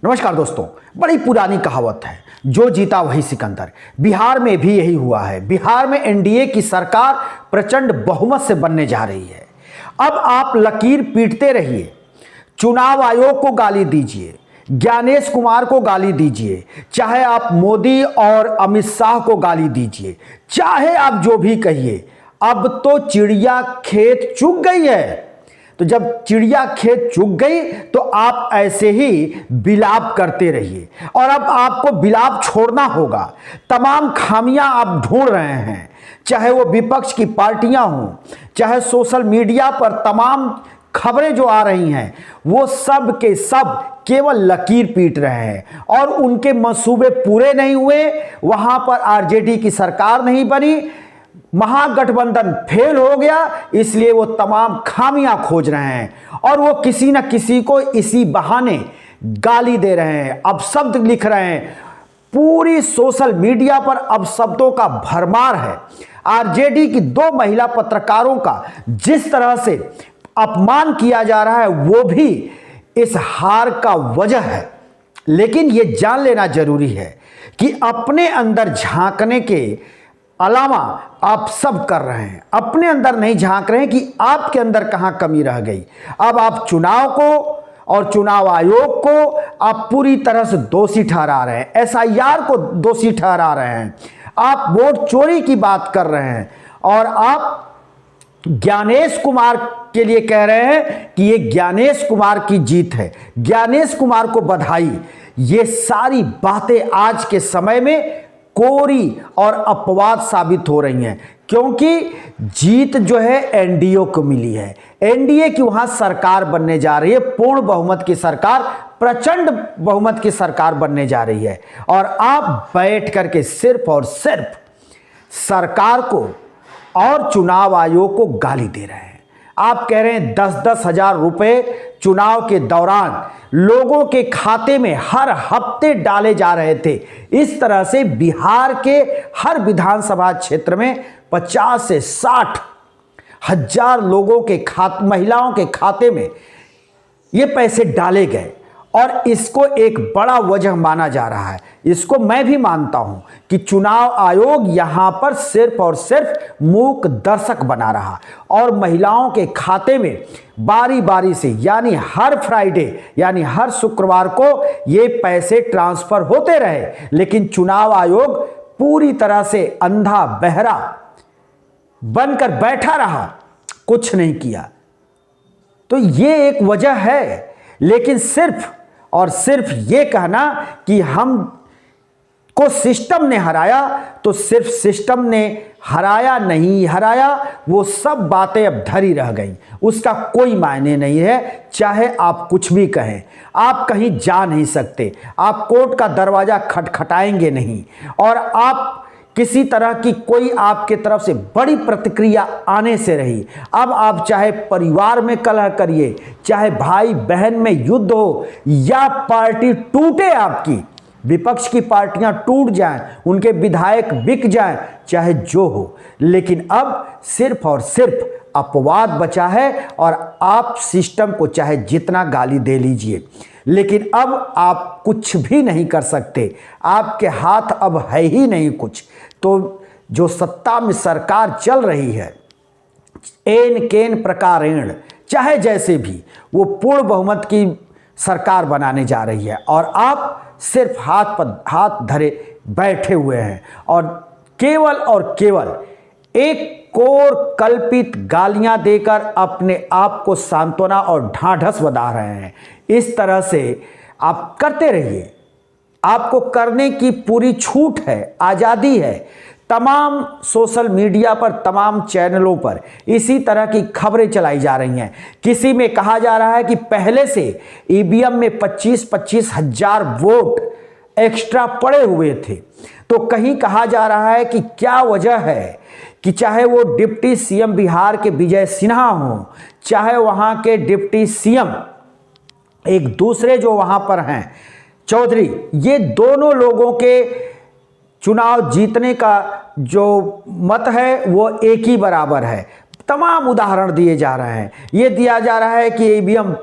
नमस्कार दोस्तों, बड़ी पुरानी कहावत है, जो जीता वही सिकंदर। बिहार में भी यही हुआ है। बिहार में एनडीए की सरकार प्रचंड बहुमत से बनने जा रही है। अब आप लकीर पीटते रहिए, चुनाव आयोग को गाली दीजिए, ज्ञानेश कुमार को गाली दीजिए, चाहे आप मोदी और अमित शाह को गाली दीजिए, चाहे आप जो भी कहिए, अब तो चिड़िया खेत चुग गई है। तो जब चिड़िया खेत चुग गई तो आप ऐसे ही बिलाप करते रहिए, और अब आपको बिलाप छोड़ना होगा। तमाम खामियां आप ढूंढ रहे हैं, चाहे वो विपक्ष की पार्टियां हों, चाहे सोशल मीडिया पर तमाम खबरें जो आ रही हैं, वो सब के सब केवल लकीर पीट रहे हैं और उनके मंसूबे पूरे नहीं हुए। वहां पर आरजेडी की सरकार नहीं बनी, महागठबंधन फेल हो गया, इसलिए वो तमाम खामियां खोज रहे हैं और वो किसी न किसी को इसी बहाने गाली दे रहे हैं, अपशब्द लिख रहे हैं। पूरी सोशल मीडिया पर अपशब्दों का भरमार है। आरजेडी की 2 महिला पत्रकारों का जिस तरह से अपमान किया जा रहा है, वो भी इस हार का वजह है। लेकिन ये जान लेना जरूरी है कि अपने अंदर झांकने के अलावा आप सब कर रहे हैं, अपने अंदर नहीं झांक रहे हैं कि आपके अंदर कहां कमी रह गई। अब आप चुनाव को और चुनाव आयोग को आप पूरी तरह से दोषी ठहरा रहे हैं, एसआईआर को दोषी ठहरा रहे हैं, आप वोट चोरी की बात कर रहे हैं और आप ज्ञानेश कुमार के लिए कह रहे हैं कि ये ज्ञानेश कुमार की जीत है, ज्ञानेश कुमार को बधाई। ये सारी बातें आज के समय में कोरी और अपवाद साबित हो रही हैं, क्योंकि जीत जो है एनडीए को मिली है। एनडीए की वहां सरकार बनने जा रही है, पूर्ण बहुमत की सरकार, प्रचंड बहुमत की सरकार बनने जा रही है। और आप बैठ करके सिर्फ और सिर्फ सरकार को और चुनाव आयोग को गाली दे रहे हैं। आप कह रहे हैं 10-10 हजार रुपए चुनाव के दौरान लोगों के खाते में हर हफ्ते डाले जा रहे थे। इस तरह से बिहार के हर विधानसभा क्षेत्र में 50 से 60 हजार लोगों के महिलाओं के खाते में ये पैसे डाले गए और इसको एक बड़ा वजह माना जा रहा है। इसको मैं भी मानता हूं कि चुनाव आयोग यहां पर सिर्फ और सिर्फ मूक दर्शक बना रहा और महिलाओं के खाते में बारी बारी से, यानी हर फ्राइडे, यानी हर शुक्रवार को ये पैसे ट्रांसफर होते रहे, लेकिन चुनाव आयोग पूरी तरह से अंधा बहरा बनकर बैठा रहा, कुछ नहीं किया। तो ये एक वजह है। लेकिन सिर्फ और सिर्फ ये कहना कि हम को सिस्टम ने हराया, तो सिर्फ सिस्टम ने हराया नहीं हराया, वो सब बातें अब धरी रह गई, उसका कोई मायने नहीं है। चाहे आप कुछ भी कहें, आप कहीं जा नहीं सकते, आप कोर्ट का दरवाजा खटखटाएंगे नहीं, और आप किसी तरह की कोई आपके तरफ से बड़ी प्रतिक्रिया आने से रही। अब आप चाहे परिवार में कलह करिए, चाहे भाई बहन में युद्ध हो, या पार्टी टूटे, आपकी विपक्ष की पार्टियां टूट जाएं, उनके विधायक बिक जाएं, चाहे जो हो, लेकिन अब सिर्फ और सिर्फ अपवाद बचा है। और आप सिस्टम को चाहे जितना गाली दे लीजिए, लेकिन अब आप कुछ भी नहीं कर सकते, आपके हाथ अब है ही नहीं कुछ। तो जो सत्ता में सरकार चल रही है, एन केन प्रकारेण, चाहे जैसे भी, वो पूर्ण बहुमत की सरकार बनाने जा रही है और आप सिर्फ हाथ पर हाथ धरे बैठे हुए हैं और केवल एक कोर कल्पित गालियां देकर अपने आप को सांत्वना और ढांढस बना रहे हैं। इस तरह से आप करते रहिए, आपको करने की पूरी छूट है, आज़ादी है। तमाम सोशल मीडिया पर, तमाम चैनलों पर इसी तरह की खबरें चलाई जा रही हैं। किसी में कहा जा रहा है कि पहले से ईवीएम में 25-25 हजार वोट एक्स्ट्रा पड़े हुए थे। तो कहीं कहा जा रहा है कि क्या वजह है कि चाहे वो डिप्टी सीएम बिहार के विजय सिन्हा हो, चाहे वहां के डिप्टी सीएम एक दूसरे जो वहां पर हैं चौधरी, ये दोनों लोगों के चुनाव जीतने का जो मत है वो एक ही बराबर है। तमाम उदाहरण दिए जा रहे हैं। ये दिया जा रहा है कि ईवीएम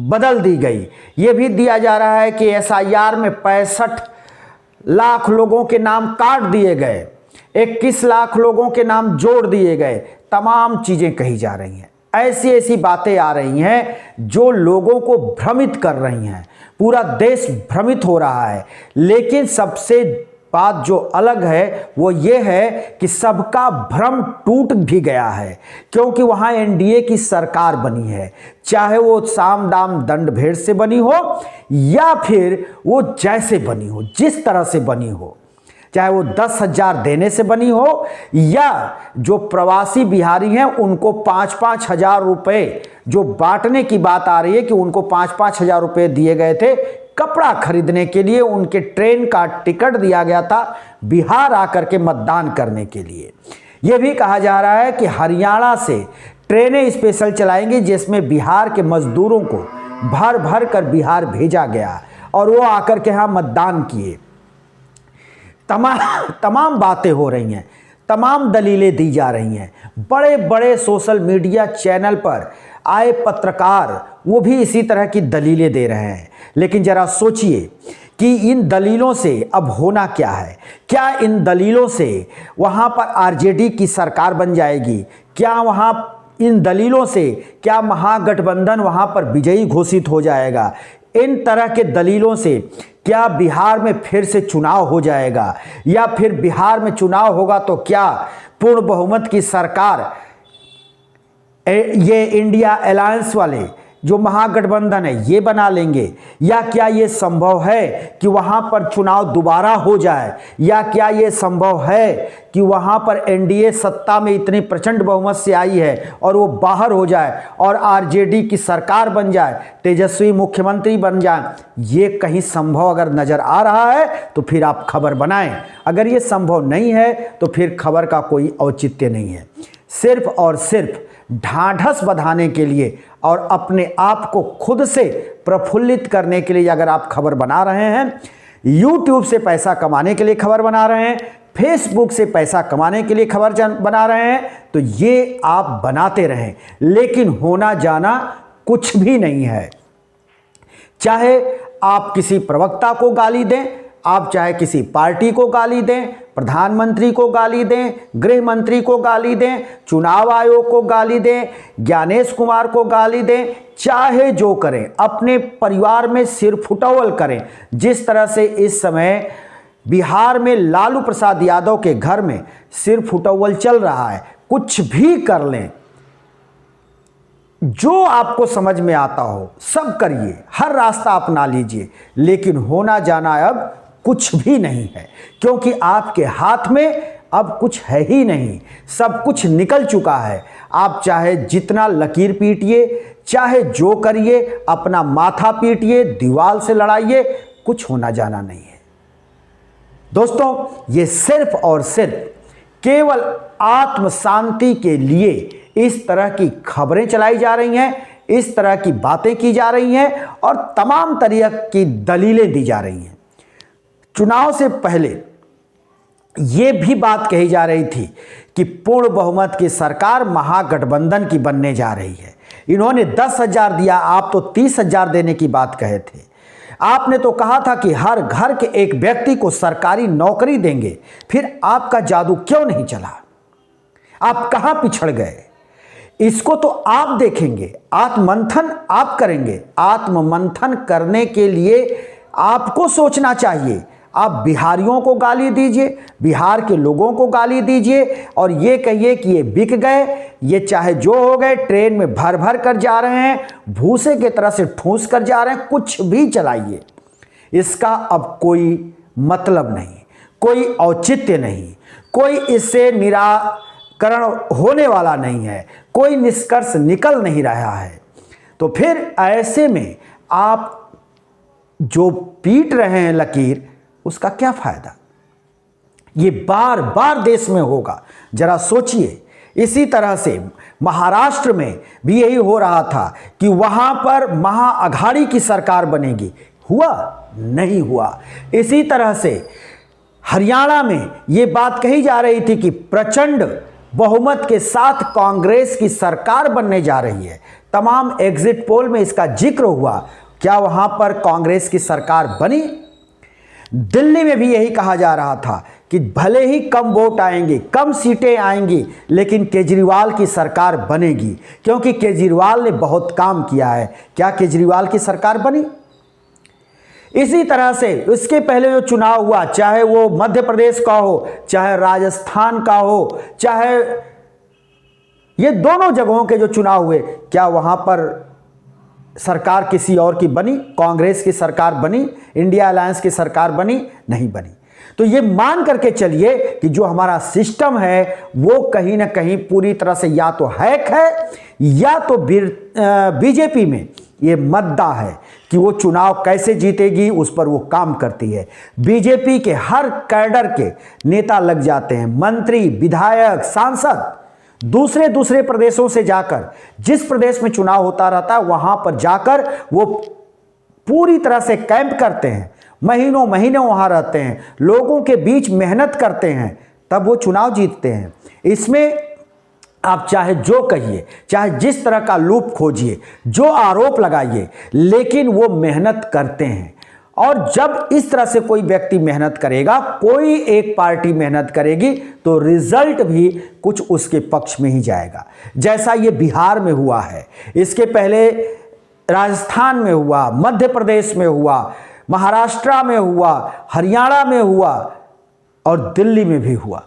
बदल दी गई। ये भी दिया जा रहा है कि एसआईआर में 65 लाख लोगों के नाम काट दिए गए, 21 लाख लोगों के नाम जोड़ दिए गए। तमाम चीज़ें कही जा रही हैं, ऐसी ऐसी बातें आ रही हैं जो लोगों को भ्रमित कर रही हैं। पूरा देश भ्रमित हो रहा है। लेकिन सबसे बात जो अलग है वो ये है कि सबका भ्रम टूट भी गया है, क्योंकि वहां एनडीए की सरकार बनी है। चाहे वो साम दाम दंड भेद से बनी हो या फिर वो जैसे बनी हो, जिस तरह से बनी हो, चाहे वो 10,000 देने से बनी हो या जो प्रवासी बिहारी हैं उनको 5-5 हजार रुपए जो बांटने की बात आ रही है कि उनको 5-5 हजार रुपए दिए गए थे कपड़ा खरीदने के लिए, उनके ट्रेन का टिकट दिया गया था बिहार आकर के मतदान करने के लिए। यह भी कहा जा रहा है कि हरियाणा से ट्रेनें स्पेशल चलाएंगी जिसमें बिहार के मजदूरों को भर भर कर बिहार भेजा गया और वो आकर के यहाँ मतदान किए। तमाम बातें हो रही हैं, तमाम दलीलें दी जा रही हैं। बड़े बड़े सोशल मीडिया चैनल पर आए पत्रकार वो भी इसी तरह की दलीलें दे रहे हैं। लेकिन ज़रा सोचिए कि इन दलीलों से अब होना क्या है। क्या इन दलीलों से वहाँ पर आरजेडी की सरकार बन जाएगी? क्या वहाँ इन दलीलों से क्या महागठबंधन वहाँ पर विजयी घोषित हो जाएगा? इन तरह के दलीलों से क्या बिहार में फिर से चुनाव हो जाएगा? या फिर बिहार में चुनाव होगा तो क्या पूर्ण बहुमत की सरकार ये इंडिया अलायंस वाले जो महागठबंधन है ये बना लेंगे? या क्या ये संभव है कि वहाँ पर चुनाव दोबारा हो जाए? या क्या ये संभव है कि वहाँ पर एनडीए सत्ता में इतनी प्रचंड बहुमत से आई है और वो बाहर हो जाए और आरजेडी की सरकार बन जाए, तेजस्वी मुख्यमंत्री बन जाए? ये कहीं संभव अगर नज़र आ रहा है तो फिर आप खबर बनाएं। अगर ये संभव नहीं है तो फिर खबर का कोई औचित्य नहीं है। सिर्फ और सिर्फ ढाढ़स बंधाने के लिए और अपने आप को खुद से प्रफुल्लित करने के लिए अगर आप खबर बना रहे हैं, यूट्यूब से पैसा कमाने के लिए खबर बना रहे हैं, फेसबुक से पैसा कमाने के लिए खबर बना रहे हैं, तो ये आप बनाते रहें, लेकिन होना जाना कुछ भी नहीं है। चाहे आप किसी प्रवक्ता को गाली दें, आप चाहे किसी पार्टी को गाली दें, प्रधानमंत्री को गाली दें, गृह मंत्री को गाली दें, चुनाव आयोग को गाली दें, ज्ञानेश कुमार को गाली दें, चाहे जो करें, अपने परिवार में सिर फुटौल करें। जिस तरह से इस समय बिहार में लालू प्रसाद यादव के घर में सिर फुटौल चल रहा है, कुछ भी कर लें, जो आपको समझ में आता हो सब करिए, हर रास्ता अपना लीजिए, लेकिन होना जाना अब कुछ भी नहीं है, क्योंकि आपके हाथ में अब कुछ है ही नहीं, सब कुछ निकल चुका है। आप चाहे जितना लकीर पीटिए, चाहे जो करिए, अपना माथा पीटिए, दीवार से लड़ाइए, कुछ होना जाना नहीं है। दोस्तों, ये सिर्फ और सिर्फ केवल आत्म शांति के लिए इस तरह की खबरें चलाई जा रही हैं, इस तरह की बातें की जा रही हैं और तमाम तरह की दलीलें दी जा रही हैं। चुनाव से पहले ये भी बात कही जा रही थी कि पूर्ण बहुमत की सरकार महागठबंधन की बनने जा रही है। इन्होंने 10,000 दिया, आप तो 30,000 देने की बात कहे थे। आपने तो कहा था कि हर घर के एक व्यक्ति को सरकारी नौकरी देंगे, फिर आपका जादू क्यों नहीं चला? आप कहां पिछड़ गए? इसको तो आप देखेंगे, आत्ममंथन आप करेंगे। आत्ममंथन करने के लिए आपको सोचना चाहिए। आप बिहारियों को गाली दीजिए, बिहार के लोगों को गाली दीजिए और ये कहिए कि ये बिक गए, ये चाहे जो हो गए, ट्रेन में भर भर कर जा रहे हैं, भूसे की तरह से ठूस कर जा रहे हैं, कुछ भी चलाइए। इसका अब कोई मतलब नहीं, कोई औचित्य नहीं, कोई इससे निराकरण होने वाला नहीं है, कोई निष्कर्ष निकल नहीं रहा है। तो फिर ऐसे में आप जो पीट रहे हैं लकीर, उसका क्या फायदा? ये बार बार देश में होगा, जरा सोचिए। इसी तरह से महाराष्ट्र में भी यही हो रहा था कि वहां पर महाअघाड़ी की सरकार बनेगी, हुआ नहीं हुआ। इसी तरह से हरियाणा में ये बात कही जा रही थी कि प्रचंड बहुमत के साथ कांग्रेस की सरकार बनने जा रही है। तमाम एग्जिट पोल में इसका जिक्र हुआ। क्या वहां पर कांग्रेस की सरकार बनी? दिल्ली में भी यही कहा जा रहा था कि भले ही कम वोट आएंगे, कम सीटें आएंगी, लेकिन केजरीवाल की सरकार बनेगी, क्योंकि केजरीवाल ने बहुत काम किया है। क्या केजरीवाल की सरकार बनी? इसी तरह से इसके पहले जो चुनाव हुआ, चाहे वो मध्य प्रदेश का हो, चाहे राजस्थान का हो, चाहे ये दोनों जगहों के जो चुनाव हुए, क्या वहां पर सरकार किसी और की बनी? कांग्रेस की सरकार बनी? इंडिया अलायंस की सरकार बनी? नहीं बनी। तो ये मान करके चलिए कि जो हमारा सिस्टम है वो कहीं ना कहीं पूरी तरह से या तो हैक है, या तो बीजेपी में ये मद्दा है कि वो चुनाव कैसे जीतेगी उस पर वो काम करती है। बीजेपी के हर कैडर के नेता लग जाते हैं, मंत्री, विधायक, सांसद, दूसरे प्रदेशों से जाकर, जिस प्रदेश में चुनाव होता रहता है वहां पर जाकर वो पूरी तरह से कैंप करते हैं, महीनों वहां रहते हैं, लोगों के बीच मेहनत करते हैं, तब वो चुनाव जीतते हैं। इसमें आप चाहे जो कहिए, चाहे जिस तरह का लूप खोजिए, जो आरोप लगाइए, लेकिन वो मेहनत करते हैं। और जब इस तरह से कोई व्यक्ति मेहनत करेगा, कोई एक पार्टी मेहनत करेगी, तो रिजल्ट भी कुछ उसके पक्ष में ही जाएगा। जैसा ये बिहार में हुआ है, इसके पहले राजस्थान में हुआ, मध्य प्रदेश में हुआ, महाराष्ट्र में हुआ, हरियाणा में हुआ और दिल्ली में भी हुआ।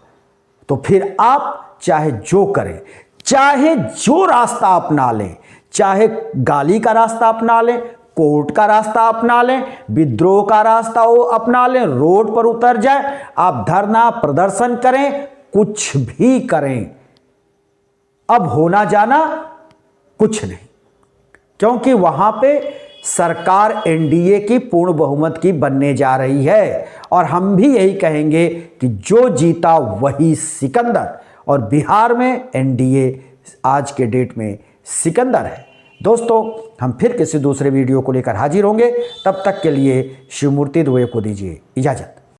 तो फिर आप चाहे जो करें, चाहे जो रास्ता अपना लें, चाहे गाली का रास्ता अपना लें, कोर्ट का रास्ता अपना लें, विद्रोह का रास्ता अपना लें, रोड पर उतर जाए, आप धरना प्रदर्शन करें, कुछ भी करें, अब होना जाना कुछ नहीं, क्योंकि वहां पे सरकार एनडीए की पूर्ण बहुमत की बनने जा रही है। और हम भी यही कहेंगे कि जो जीता वही सिकंदर, और बिहार में एनडीए आज के डेट में सिकंदर है। दोस्तों, हम फिर किसी दूसरे वीडियो को लेकर हाजिर होंगे, तब तक के लिए शिवमूर्ति दुबे को दीजिए इजाजत।